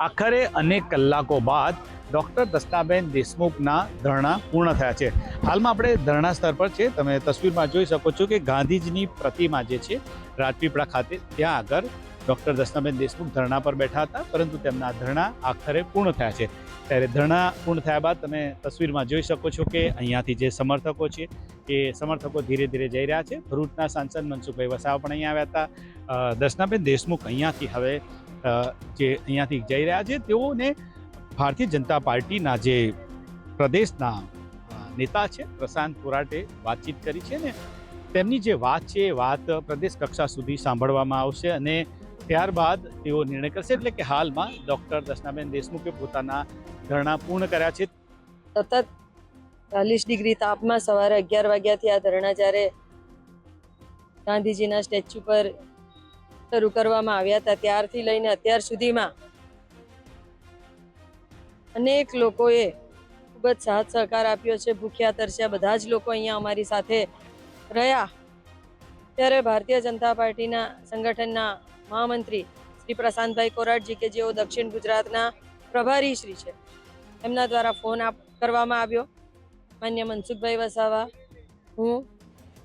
આખરે અનેક કલાકો બાદ ડૉક્ટર દર્શનાબેન દેશમુખના ધરણા પૂર્ણ થયા છે. હાલમાં આપણે ધરણા સ્થળ પર છે. તમે તસવીરમાં જોઈ શકો છો કે ગાંધીજીની પ્રતિમા જે છે રાજપીપળા ખાતે, ત્યાં આગળ ડૉક્ટર દર્શનાબેન દેશમુખ ધરણા પર બેઠા હતા, પરંતુ તેમના ધરણા આખરે પૂર્ણ થયા છે. ત્યારે ધરણા પૂર્ણ થયા બાદ તમે તસવીરમાં જોઈ શકો છો કે અહીંયાથી જે સમર્થકો છે એ સમર્થકો ધીરે ધીરે જઈ રહ્યા છે. ભરૂચના સાંસદ મનસુખભાઈ વસાવા પણ અહીંયા આવ્યા હતા. દર્શનાબેન દેશમુખ અહીંયાથી હવે જે અહીંયાથી જઈ રહ્યા છે, તેઓને ભારતીય જનતા પાર્ટીના જે પ્રદેશના નેતા છે પ્રશાંત કોરાટે વાતચીત કરી છે ને તેમની જે વાત છે એ વાત પ્રદેશ કક્ષા સુધી સાંભળવામાં આવશે અને ત્યારબાદ તેઓ નિર્ણય કરશે. એટલે કે હાલમાં ડૉક્ટર દર્શનાબેન દેશમુખે પોતાના ધરણા પૂર્ણ કર્યા છે. સતત 40 ડિગ્રી તાપમાં સવારે 11 વાગ્યાથી આ ધરણા જ્યારે ગાંધીજીના સ્ટેચ્યુ પર શરૂ કરવામાં આવ્યા હતા ત્યારથી લઈને અત્યાર સુધીમાં અનેક લોકોએ ખૂબ જ સાથ સહકાર આપ્યો છે. ભૂખ્યા તરસ્યા બધા જ લોકો અહીંયા અમારી સાથે રહ્યા. ત્યારે ભારતીય જનતા પાર્ટીના સંગઠનના મહામંત્રી શ્રી પ્રશાંતભાઈ કોરાટજી, કે જેઓ દક્ષિણ ગુજરાતના પ્રભારી શ્રી છે, એમના દ્વારા ફોન કરવામાં આવ્યો. માન્ય મનસુખભાઈ વસાવા, હું,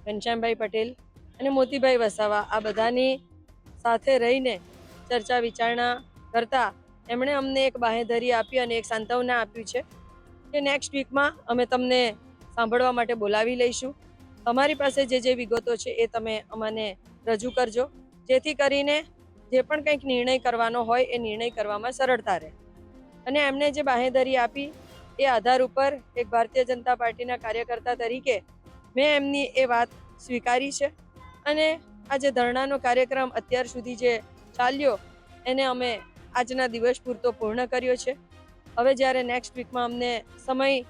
ઘનશ્યામભાઈ પટેલ અને મોતીભાઈ વસાવા આ બધાની સાથે રહીને ચર્ચા વિચારણા કરતા એમણે અમને એક બાંહેધરી આપી અને એક સાંત્વના આપ્યું છે કે નેક્સ્ટ વીકમાં અમે તમને સાંભળવા માટે બોલાવી લઈશું. તમારી પાસે જે વિગતો છે એ તમે અમને રજૂ કરજો, જેથી કરીને જે પણ કંઈક નિર્ણય કરવાનો હોય એ નિર્ણય કરવામાં સરળતા રહે. અને એમણે જે બાંહેધરી આપી એ આધાર ઉપર એક ભારતીય જનતા પાર્ટીના કાર્યકર્તા તરીકે મેં એમની એ વાત સ્વીકારી છે અને આ જે ધરણાનો કાર્યક્રમ અત્યાર સુધી જે ચાલ્યો એને અમે આજના દિવસ પૂરતો પૂર્ણ કર્યો છે. હવે જ્યારે નેક્સ્ટ વીકમાં અમને સમય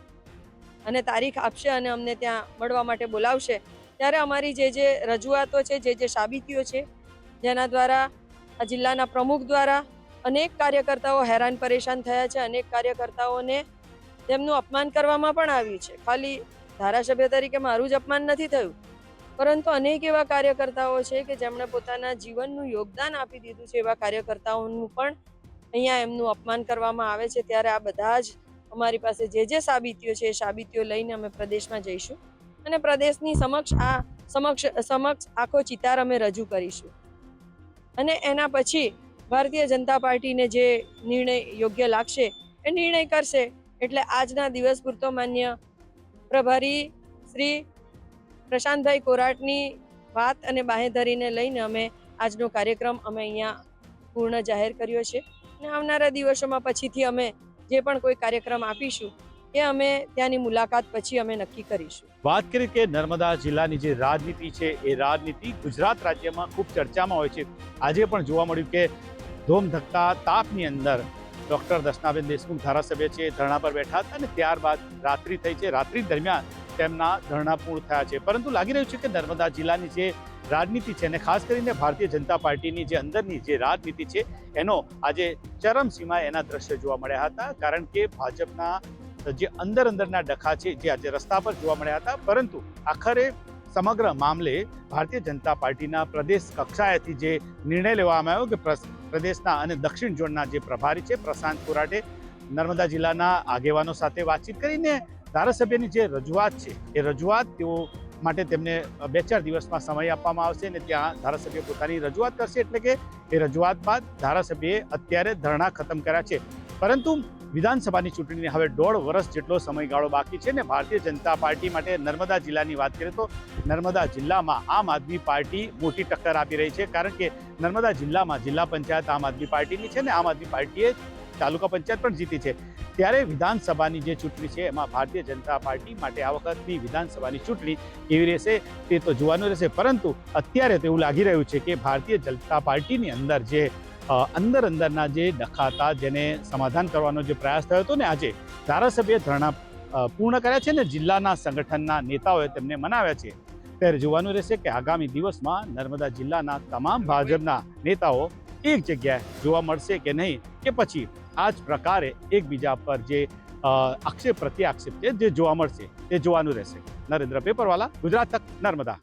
અને તારીખ આપશે અને અમને ત્યાં મળવા માટે બોલાવશે, ત્યારે અમારી જે રજૂઆતો છે, જે સાબિતીઓ છે, જેના દ્વારા આ જિલ્લાના પ્રમુખ દ્વારા અનેક કાર્યકર્તાઓ હેરાન પરેશાન થયા છે, અનેક કાર્યકર્તાઓને તેમનું અપમાન કરવામાં પણ આવ્યું છે. ખાલી ધારાસભ્ય તરીકે મારું જ અપમાન નથી થયું, પરંતુ અનેક એવા કાર્યકર્તાઓ છે કે જેમણે પોતાના જીવનનું યોગદાન આપી દીધું છે. એવા કાર્યકર્તાઓનું પણ અહીંયા એમનું અપમાન કરવામાં આવે છે. ત્યારે આ બધા જ અમારી પાસે જે સાબિતીઓ છે એ સાબિતીઓ લઈને અમે પ્રદેશમાં જઈશું અને પ્રદેશની સમક્ષ આખો ચિતાર અમે રજૂ કરીશું. અને એના પછી ભારતીય જનતા પાર્ટીને જે નિર્ણય યોગ્ય લાગશે એ નિર્ણય કરશે. એટલે આજના દિવસ પૂરતો માન્ય પ્રભારી શ્રી પ્રશાંતભાઈ કોરાટની વાત અને બાંહેધરીને લઈને અમે આજનો કાર્યક્રમ અમે અહીંયા પૂર્ણ જાહેર કર્યો છે. અને આવનારા દિવસોમાં પછીથી અમે જે પણ કોઈ કાર્યક્રમ આપીશું એ અમે ત્યાંની મુલાકાત પછી અમે નક્કી કરીશું. વાત કરી કે નર્મદા જિલ્લાની જે રાજનીતિ છે એ રાજનીતિ ગુજરાત રાજ્યમાં ખૂબ ચર્ચામાં હોય છે. આજે પણ જોવા મળ્યું કે ધોમધકતા તાપની અંદર ડૉક્ટર દર્શનાબેન દેશમુખ ધારાસભ્ય છે ધરણા પર બેઠા હતા અને ત્યારબાદ રાત્રિ થઈ છે. રાત્રિ દરમિયાન તેમના ધરણા પૂર્ણ થયા છે. પરંતુ લાગી રહ્યું છે કે નર્મદા જિલ્લાની જે રાજનીતિ છે અને ખાસ કરીને ભારતીય જનતા પાર્ટીની જે અંદરની જે રાજનીતિ છે એનો આજે ચરમસીમાએ એના દ્રશ્યો જોવા મળ્યા હતા. કારણ કે ભાજપના જે અંદરના ડખા છે જે આજે રસ્તા પર જોવા મળ્યા હતા, પરંતુ આખરે સમગ્ર મામલે ભારતીય જનતા પાર્ટીના પ્રદેશ કક્ષાએથી જે નિર્ણય લેવામાં આવ્યો કે પ્રદેશના અને દક્ષિણ ઝોનના જે પ્રભારી છે પ્રશાંત કોરાટે નર્મદા જિલ્લાના આગેવાનો સાથે વાતચીત કરીને ધારાસભ્યની જે રજૂઆત છે એ રજૂઆત તેઓ માટે તેમને 2-4 દિવસમાં સમય આપવામાં આવશે અને ત્યાં ધારાસભ્ય પોતાની રજૂઆત કરશે. એટલે કે એ રજૂઆત બાદ ધારાસભ્યએ અત્યારે ધરણા ખતમ કર્યા છે. પરંતુ વિધાનસભાની ચૂંટણીને હવે 1.5 વર્ષ જેટલો સમયગાળો બાકી છે ને ભારતીય જનતા પાર્ટી માટે નર્મદા જિલ્લાની વાત કરીએ તો નર્મદા જિલ્લામાં આમ આદમી પાર્ટી મોટી ટક્કર આપી રહી છે. કારણ કે નર્મદા જિલ્લામાં જિલ્લા પંચાયત આમ આદમી પાર્ટીની છે ને આમ આદમી પાર્ટીએ તાલુકા પંચાયત પણ જીતી છે. ત્યારે વિધાનસભાની જે ચૂંટણી છે એમાં ભારતીય જનતા પાર્ટી માટે આ વખતની વિધાનસભાની ચૂંટણી કેવી રહેશે તે તો જોવાનું રહેશે. પરંતુ અત્યારે તો એવું લાગી રહ્યું છે કે ભારતીય જનતા પાર્ટીની અંદર જે અંદરના જે ડખા હતા જેને સમાધાન કરવાનો જે પ્રયાસ થયો હતો ને આજે ધારાસભ્ય ધરણા પૂર્ણ કર્યા છે ને જિલ્લાના સંગઠનના નેતાઓએ તેમને મનાવ્યા છે. ત્યારે જોવાનું રહેશે કે આગામી દિવસમાં નર્મદા જિલ્લાના તમામ ભાજપના નેતાઓ એક જગ્યાએ જોવા મળશે કે નહીં, કે પછી આ જ પ્રકારે એકબીજા પર જે આક્ષેપ પ્રત્યાક્ષેપ છે જે જોવા મળશે તે જોવાનું રહેશે. નરેન્દ્ર પેપરવાલા, ગુજરાત તક, નર્મદા.